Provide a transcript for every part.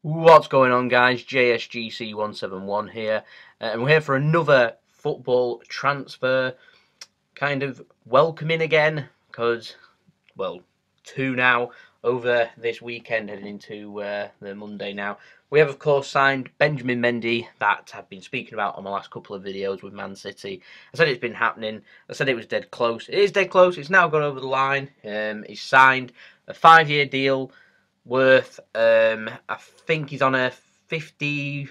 What's going on, guys? JSGC 171 here, and we're here for another football transfer kind of welcoming again because, well, two now over this weekend heading into the Monday now. We have, of course, signed Benjamin Mendy that I've been speaking about on my last couple of videos with Man City. I said it's been happening. I said it was dead close. It is dead close. It's now got over the line. He's signed a 5-year deal worth, I think he's on a 50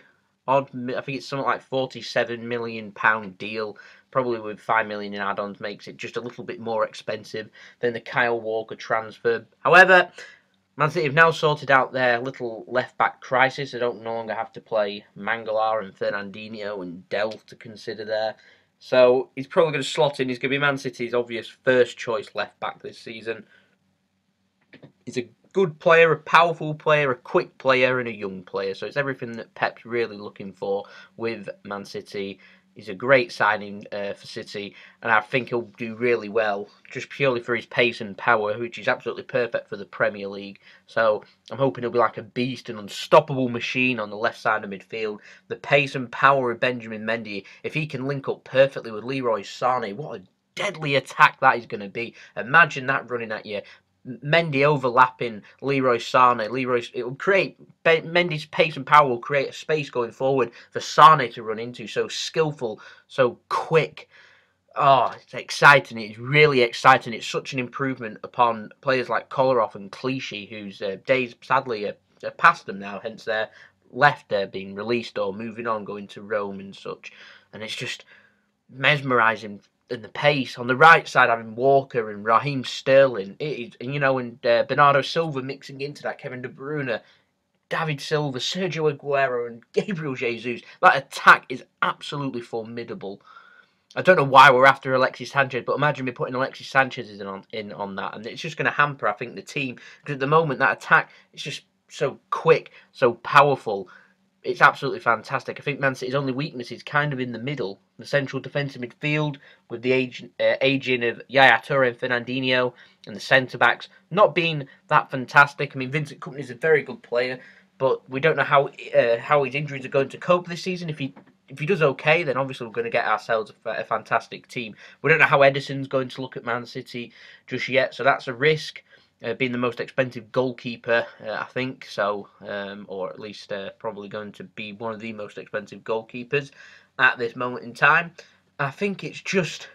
odd, I think it's something like £47 million deal, probably with 5 million in add-ons, makes it just a little bit more expensive than the Kyle Walker transfer. However, Man City have now sorted out their little left-back crisis. They don't no longer have to play Mangala and Fernandinho and Delph to consider there. So he's probably going to slot in. He's going to be Man City's obvious first choice left-back this season. He's a good player, a powerful player, a quick player, and a young player. So it's everything that Pep's really looking for with Man City. He's a great signing for City, and I think he'll do really well, just purely for his pace and power, which is absolutely perfect for the Premier League. So I'm hoping he'll be like a beast, an unstoppable machine on the left side of midfield. The pace and power of Benjamin Mendy, if he can link up perfectly with Leroy Sané, what a deadly attack that is going to be. Imagine that running at you. Mendy overlapping Leroy Sané. It will create Mendy's pace and power will create a space going forward for Sané to run into. So skillful, so quick. Oh, it's exciting. It's really exciting. It's such an improvement upon players like Kolarov and Clichy, whose days sadly are past them now. Hence their left being released or moving on, going to Rome and such. And it's just mesmerising. And the pace on the right side, having Walker and Raheem Sterling, and Bernardo Silva mixing into that, Kevin De Bruyne, David Silva, Sergio Aguero, and Gabriel Jesus. That attack is absolutely formidable. I don't know why we're after Alexis Sanchez, but imagine me putting Alexis Sanchez in on that, and it's just going to hamper, I think, the team, because at the moment that attack is just so quick, so powerful. It's absolutely fantastic. I think Man City's only weakness is kind of in the middle, the central defensive midfield, with the aging of Yaya Toure and Fernandinho, and the centre backs not being that fantastic. I mean, Vincent Kompany is a very good player, but we don't know how his injuries are going to cope this season. If he does okay, then obviously we're going to get ourselves a fantastic team. We don't know how Ederson's going to look at Man City just yet, so that's a risk. Being the most expensive goalkeeper, I think so, or at least probably going to be one of the most expensive goalkeepers at this moment in time. I think it's just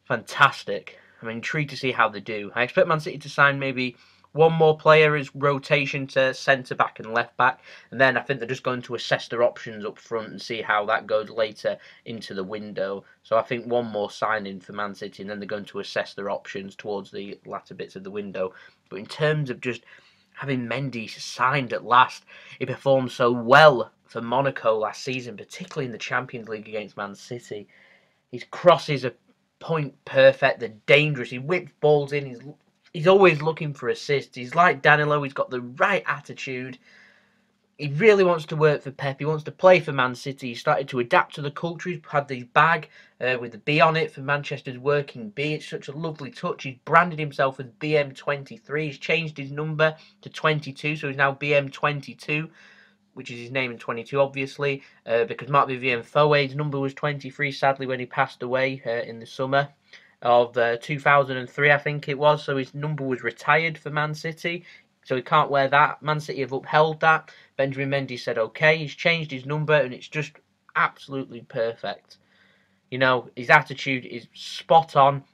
fantastic. I'm intrigued to see how they do. I expect Man City to sign maybe one more player as rotation to centre back and left back, and then I think they're just going to assess their options up front and see how that goes later into the window. So I think one more signing for Man City, and then they're going to assess their options towards the latter bits of the window. But in terms of just having Mendy signed at last, he performed so well for Monaco last season, particularly in the Champions League against Man City. His crosses are point perfect, they're dangerous, he whips balls in, he's always looking for assists. He's like Danilo, he's got the right attitude. He really wants to work for Pep. He wants to play for Man City. He started to adapt to the culture. He's had the bag with the B on it for Manchester's working B. It's such a lovely touch. He's branded himself as BM23. He's changed his number to 22, so he's now BM22, which is his name in 22, obviously, because Marc-Vivien Foé's number was 23, sadly, when he passed away in the summer of 2003, I think it was. So his number was retired for Man City, so he can't wear that. Man City have upheld that. Benjamin Mendy said okay. He's changed his number, and it's just absolutely perfect. You know, his attitude is spot on.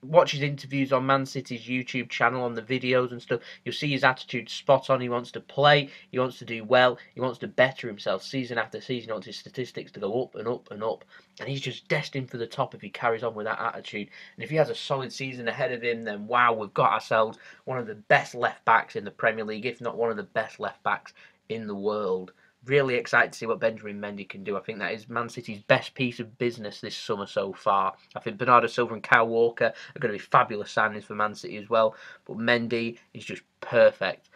Watch his interviews on Man City's YouTube channel, on the videos and stuff. You'll see his attitude spot on. He wants to play, he wants to do well, he wants to better himself season after season. He wants his statistics to go up and up and up, and he's just destined for the top if he carries on with that attitude. And if he has a solid season ahead of him, then wow, we've got ourselves one of the best left backs in the Premier League, if not one of the best left backs in the world. Really excited to see what Benjamin Mendy can do. I think that is Man City's best piece of business this summer so far. I think Bernardo Silva and Kyle Walker are going to be fabulous signings for Man City as well. But Mendy is just perfect.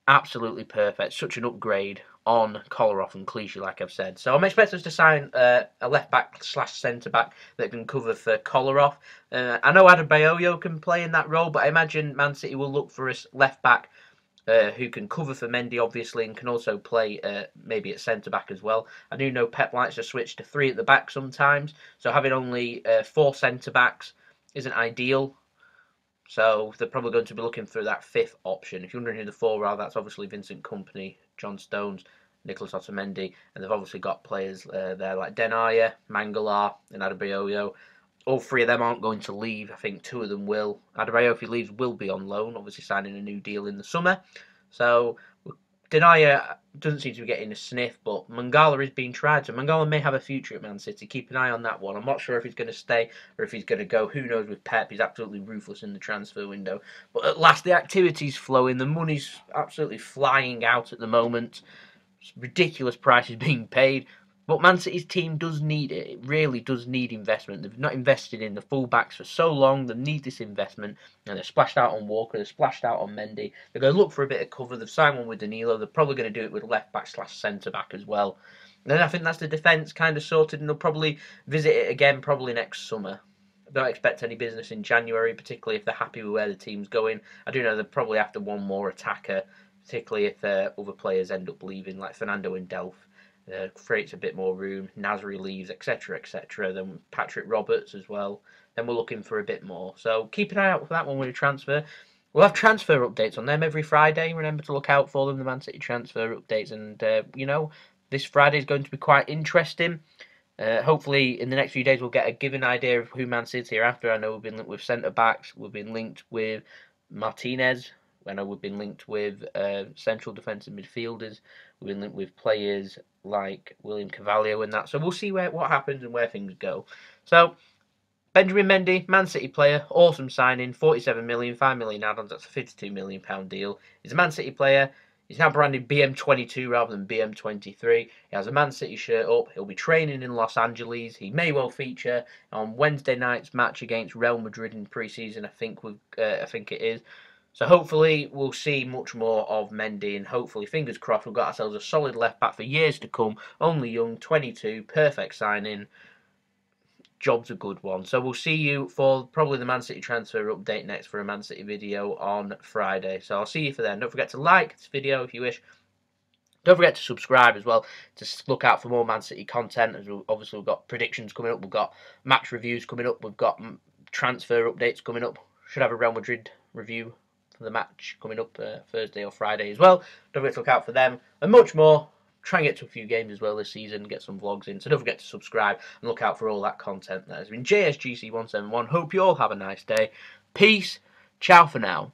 Absolutely perfect. Such an upgrade on Kolarov and Clichy, like I've said. So I'm expecting us to sign a left-back / centre-back that can cover for Kolarov. I know Adebayo can play in that role, but I imagine Man City will look for a left-back who can cover for Mendy, obviously, and can also play maybe at centre-back as well. I do know Pep likes to switch to 3 at the back sometimes, so having only 4 centre-backs isn't ideal. So they're probably going to be looking for that 5th option. If you're wondering who the 4 are, that's obviously Vincent Kompany, John Stones, Nicholas Otamendi, and they've obviously got players there like Denaya, Mangala, and Adebayo. All 3 of them aren't going to leave. I think 2 of them will. Adebayo, if he leaves, will be on loan, obviously signing a new deal in the summer. So Denaya doesn't seem to be getting a sniff, but Mangala is being tried. So Mangala may have a future at Man City. Keep an eye on that one. I'm not sure if he's going to stay or if he's going to go. Who knows with Pep? He's absolutely ruthless in the transfer window. But at last, the activity's flowing. The money's absolutely flying out at the moment. Ridiculous prices being paid. But Man City's team does need it. It really does need investment. They've not invested in the fullbacks for so long. They need this investment. And they've splashed out on Walker. They've splashed out on Mendy. They're going to look for a bit of cover. They've signed one with Danilo. They're probably going to do it with left back / centre back as well. And then I think that's the defence kind of sorted. And they'll probably visit it again probably next summer. I don't expect any business in January, particularly if they're happy with where the team's going. I do know they're probably after one more attacker, particularly if other players end up leaving, like Fernando and Delph. Creates a bit more room. Nasri leaves, etc., etc. Then Patrick Roberts as well. Then we're looking for a bit more. So keep an eye out for that one with a transfer. We'll have transfer updates on them every Friday. Remember to look out for them, the Man City transfer updates. And, this Friday is going to be quite interesting. Hopefully, in the next few days, we'll get a given idea of who Man City are after. I know we've been linked with centre-backs. We've been linked with Martinez. I know we've been linked with central defensive midfielders. We've been linked with players like William Carvalho and that. So we'll see what happens and where things go. So Benjamin Mendy, Man City player, awesome signing, 47 million, 5 million add-ons. That's a £52 million deal. He's a Man City player. He's now branded BM22 rather than BM23. He has a Man City shirt up. He'll be training in Los Angeles. He may well feature on Wednesday night's match against Real Madrid in pre-season. I think it is. So hopefully we'll see much more of Mendy, and hopefully, fingers crossed, we've got ourselves a solid left back for years to come. Only young, 22, perfect signing. Job's a good one. So we'll see you for probably the Man City transfer update next for a Man City video on Friday. So I'll see you for then. Don't forget to like this video if you wish. Don't forget to subscribe as well to look out for more Man City content. As obviously we've got predictions coming up. We've got match reviews coming up. We've got transfer updates coming up. Should have a Real Madrid review for the match coming up Thursday or Friday as well. Don't forget to look out for them and much more. Try and get to a few games as well this season, get some vlogs in. So don't forget to subscribe and look out for all that content. That has been JSGC 171. Hope you all have a nice day. Peace. Ciao for now.